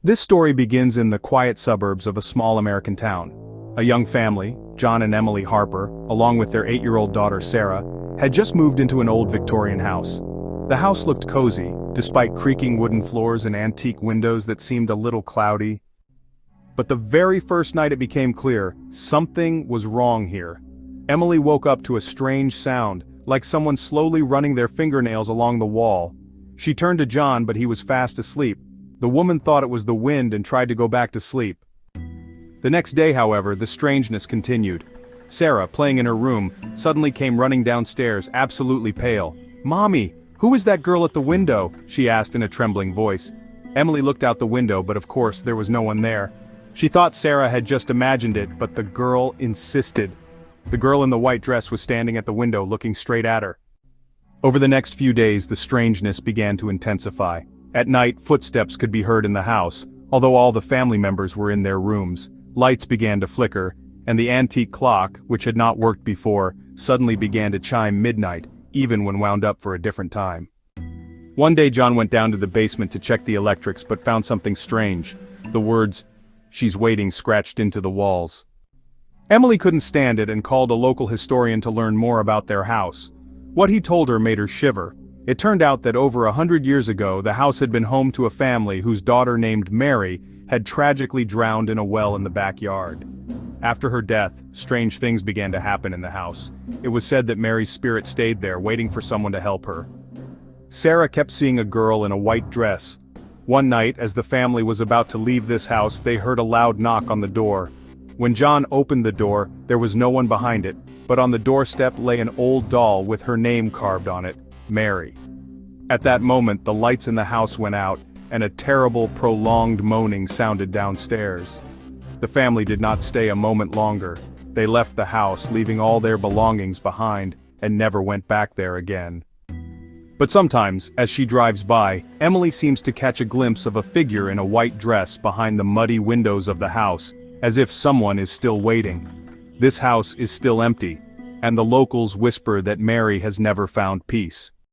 This story begins in the quiet suburbs of a small American town. A young family, John and Emily Harper, along with their 8-year-old daughter Sarah, had just moved into an old Victorian house. The house looked cozy, despite creaking wooden floors and antique windows that seemed a little cloudy. But the very first night it became clear, something was wrong here. Emily woke up to a strange sound, like someone slowly running their fingernails along the wall. She turned to John, but he was fast asleep. The woman thought it was the wind and tried to go back to sleep. The next day, however, the strangeness continued. Sarah, playing in her room, suddenly came running downstairs, absolutely pale. "Mommy, who is that girl at the window?" she asked in a trembling voice. Emily looked out the window, but of course there was no one there. She thought Sarah had just imagined it, but the girl insisted. The girl in the white dress was standing at the window looking straight at her. Over the next few days, the strangeness began to intensify. At night, footsteps could be heard in the house, although all the family members were in their rooms. Lights began to flicker, and the antique clock, which had not worked before, suddenly began to chime midnight, even when wound up for a different time. One day John went down to the basement to check the electrics but found something strange. The words, "She's waiting," scratched into the walls. Emily couldn't stand it and called a local historian to learn more about their house. What he told her made her shiver. It turned out that over 100 years ago, the house had been home to a family whose daughter named Mary had tragically drowned in a well in the backyard. After her death, strange things began to happen in the house. It was said that Mary's spirit stayed there, waiting for someone to help her. Sarah kept seeing a girl in a white dress. One night, as the family was about to leave this house, they heard a loud knock on the door. When John opened the door, there was no one behind it, but on the doorstep lay an old doll with her name carved on it, Mary. At that moment, the lights in the house went out, and a terrible, prolonged moaning sounded downstairs. The family did not stay a moment longer. They left the house, leaving all their belongings behind, and never went back there again. But sometimes, as she drives by, Emily seems to catch a glimpse of a figure in a white dress behind the muddy windows of the house, as if someone is still waiting. This house is still empty, and the locals whisper that Mary has never found peace.